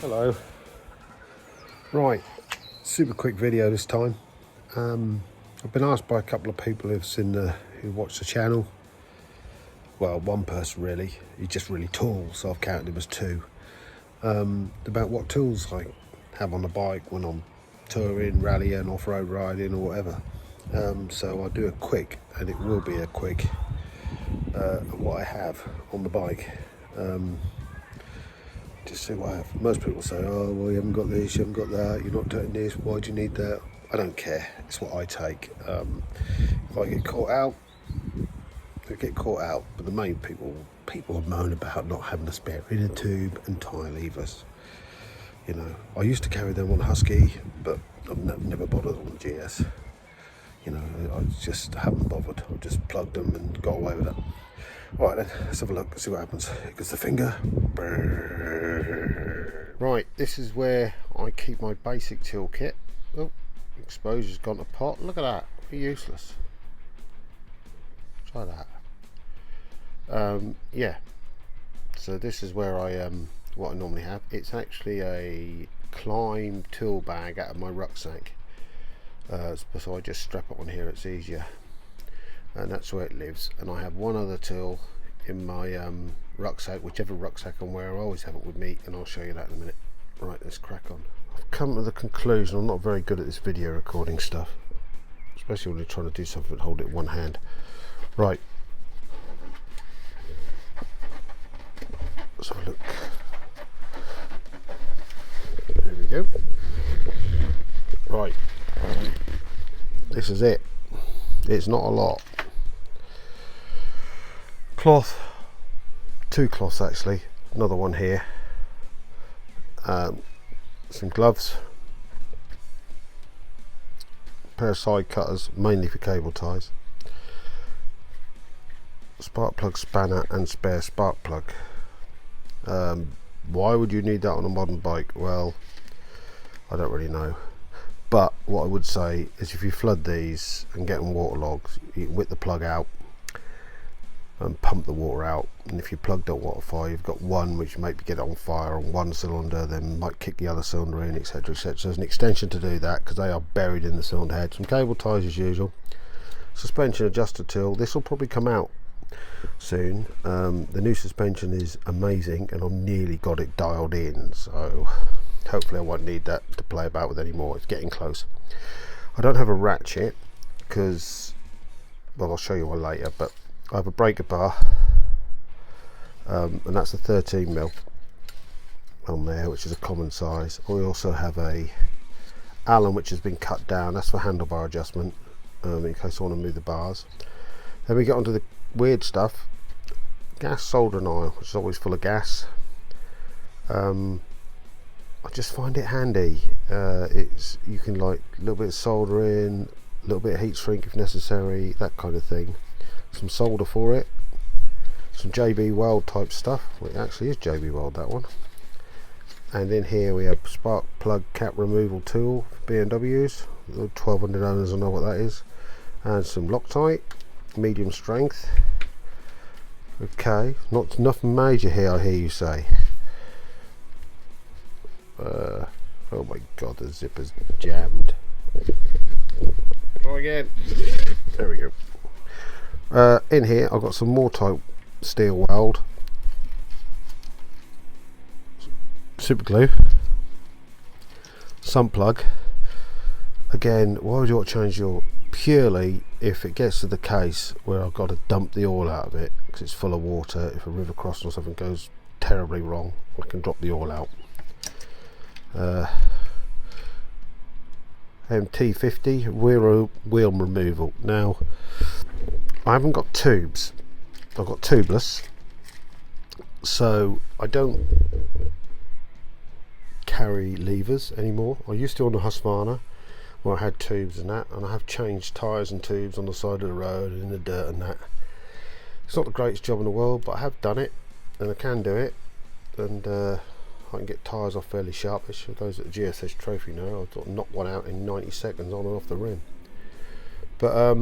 Hello. Right, super quick video this time. I've been asked by a couple of people who watch the channel. Well, one person really. He's just really tall, so I've counted him as two. About what tools I have on the bike when I'm touring, rallying, off-road riding, or whatever. So I'll do a quick, and it will be a quick, of what I have on the bike. Just see what I have. Most people say, oh, well, you haven't got this, you haven't got that, you're not doing this, why do you need that? I don't care. It's what I take. If I get caught out, I get caught out. But the main people moan about not having a spare inner tube and tyre levers. You know, I used to carry them on Husky, but I've never bothered on the GS. You know, I just haven't bothered. I've just plugged them and got away with it. Right then, let's have a look, see what happens. Here goes the finger. Right, this is where I keep my basic toolkit. Oh, exposure's gone to pot. Look at that, useless. Try that. Yeah. So this is where what I normally have. It's actually a climb tool bag out of my rucksack. So I just strap it on here, it's easier. And that's where it lives. And I have one other tool in my rucksack, whichever rucksack I'm wearing. I always have it with me, and I'll show you that in a minute. Right, let's crack on. I've come to the conclusion I'm not very good at this video recording stuff, especially when you're trying to do something and hold it in one hand. Right, let's have a look. There we go. Right, this is it. It's not a lot. Cloth, two cloths actually, another one here, some gloves, a pair of side cutters mainly for cable ties, spark plug spanner and spare spark plug. Why would you need that on a modern bike? Well, I don't really know, but what I would say is if you flood these and get them waterlogged, you can whip the plug out and pump the water out, and if you plugged up water fire, you've got one which might get it on fire on one cylinder, then might kick the other cylinder in, etc, etc. So there's an extension to do that because they are buried in the cylinder head. Some cable ties as usual, suspension adjuster tool. This will probably come out soon. The new suspension is amazing and I've nearly got it dialed in, so hopefully I won't need that to play about with anymore. It's getting close. I don't have a ratchet because, well, I'll show you one later, but I have a breaker bar, and that's a 13mm on there, which is a common size. I also have a Allen which has been cut down, that's for handlebar adjustment, in case I want to move the bars. Then we get onto the weird stuff, gas soldering oil, which is always full of gas. I just find it handy. You can like a little bit of soldering, a little bit of heat shrink if necessary, that kind of thing. Some solder for it, some JB Weld type stuff. Well, it actually is JB Weld, that one. And in here we have spark plug cap removal tool for BMWs. The 1200 owners will know what that is. And some Loctite, medium strength. Okay, not nothing major here, I hear you say. Oh my god, the zipper's jammed. Try again. There we go. In here I've got some more type steel weld, super glue, sump plug. Again, why would you want to change your, purely if it gets to the case where I've got to dump the oil out of it because it's full of water. If a river crossing or something goes terribly wrong, I can drop the oil out. MT50 wheel removal. Now I haven't got tubes, I've got tubeless, so I don't carry levers anymore. I used to on the Husqvarna where I had tubes and that, and I have changed tyres and tubes on the side of the road and in the dirt and that. It's not the greatest job in the world, but I have done it and I can do it, and I can get tyres off fairly sharpish. For those at the GSS Trophy know, I've got knocked one out in 90 seconds on and off the rim. But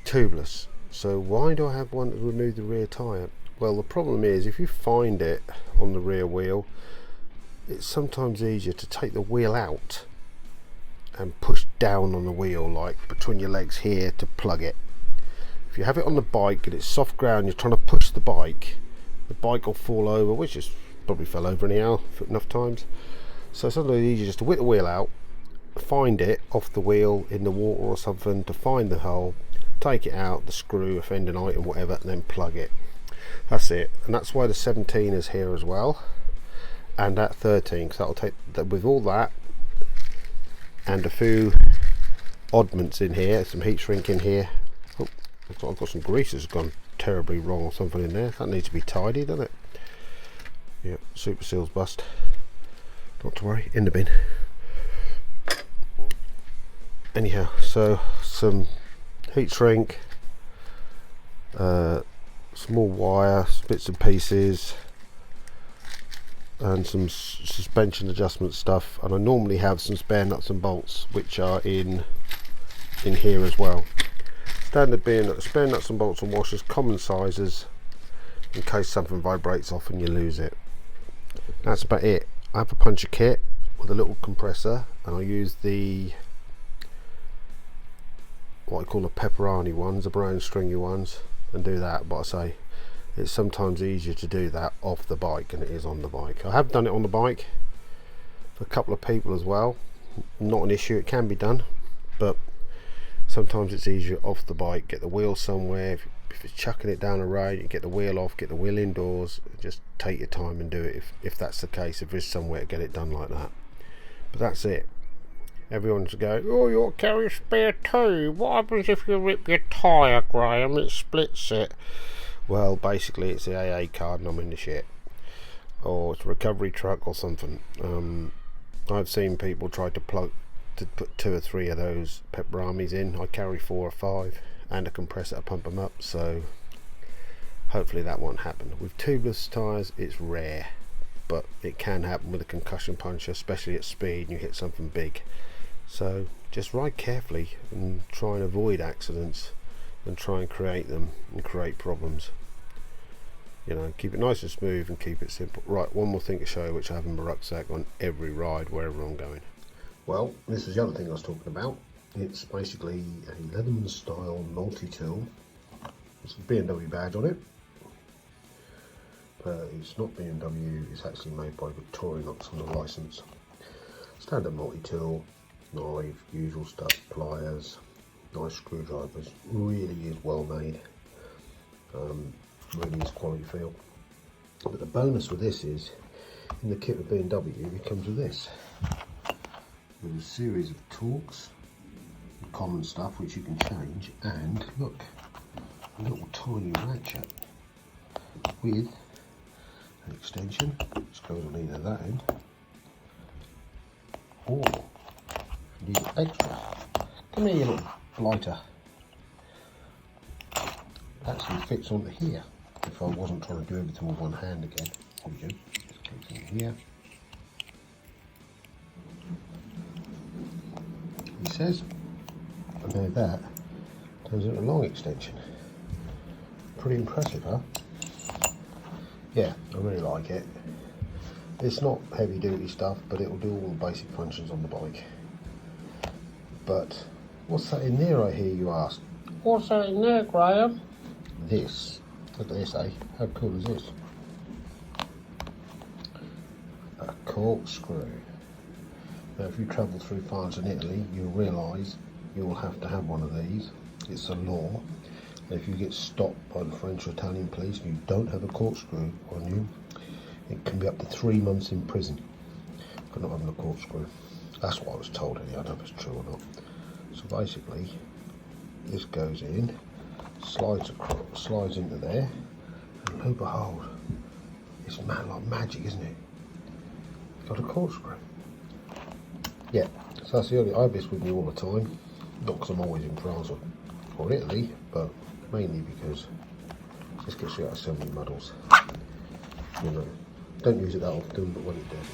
tubeless. So why do I have one to remove the rear tyre? Well, the problem is if you find it on the rear wheel, it's sometimes easier to take the wheel out and push down on the wheel, like between your legs here, to plug it. If you have it on the bike and it's soft ground, you're trying to push the bike will fall over, which is probably fell over anyhow enough times. So sometimes it's easier just to whip the wheel out, find it off the wheel in the water or something, to find the hole, take it out, the screw, a fending item, whatever, and then plug it. That's it. And that's why the 17 is here as well, and that 13, because that'll take that with all that and a few oddments in here, some heat shrink in here. Oh, I've got some grease that's gone terribly wrong or something in there. That needs to be tidy, doesn't it? Yeah, super seals bust. Not to worry, in the bin. Anyhow, so some heat shrink, small wire, bits and pieces, and some suspension adjustment stuff, and I normally have some spare nuts and bolts which are in here as well. Standard being that the spare nuts and bolts and washers, common sizes, in case something vibrates off and you lose it. That's about it. I have a puncher kit with a little compressor, and I use the what I call the pepperoni ones, the brown stringy ones, and do that. But I say it's sometimes easier to do that off the bike than it is on the bike. I have done it on the bike for a couple of people as well. Not an issue, it can be done, but sometimes it's easier off the bike. Get the wheel somewhere. If it's chucking it down a road, you get the wheel off, get the wheel indoors, just take your time and do it if that's the case, if there's somewhere to get it done like that. But that's it. Everyone's going, oh, you'll carry a spare tube. What happens if you rip your tyre, Graham? It splits it. Well, basically it's the AA card and I'm in the shit. Or it's a recovery truck or something. I've seen people try to put 2 or 3 of those pepperonis in. I carry 4 or 5 and a compressor to pump them up, so hopefully that won't happen. With tubeless tyres it's rare, but it can happen with a concussion puncher, especially at speed and you hit something big. So just ride carefully and try and avoid accidents and try and create them and create problems. You know, keep it nice and smooth and keep it simple. Right, one more thing to show you, which I have in my rucksack on every ride wherever I'm going. Well, this is the other thing I was talking about. It's basically a Leatherman style multi-tool. It's a B&W badge on it, but it's not B&W, it's actually made by Victorinox on the license. Standard multi-tool, knife, usual stuff, pliers, nice screwdrivers, really is well made, really is quality feel. But the bonus with this is, in the kit with B&W, it comes with this, with a series of torques, common stuff which you can change, and look, a little tiny ratchet with an extension which goes on either that end, or need extra. Come here, you little blighter. Actually fits onto here if I wasn't trying to do everything with one hand again. There we go. Just click in here. He says, and now that turns into a long extension. Pretty impressive, huh? Yeah, I really like it. It's not heavy duty stuff, but it will do all the basic functions on the bike. But what's that in there, I hear you ask? What's that in there, Graham? This. Look at this, eh? How cool is this? A corkscrew. Now, if you travel through France and Italy, you'll realise you'll have to have one of these. It's a law. And if you get stopped by the French or Italian police and you don't have a corkscrew on you, it can be up to 3 months in prison for not having a corkscrew. That's what I was told anyway. I don't know if it's true or not. So basically, this goes in, slides across, slides into there, and lo and behold, it's like magic, isn't it? It's got a corkscrew. Yeah, so that's the only. I have this with me all the time, not because I'm always in France or Italy, but mainly because it just gets you out of so many muddles. You know, don't use it that often, but when it does.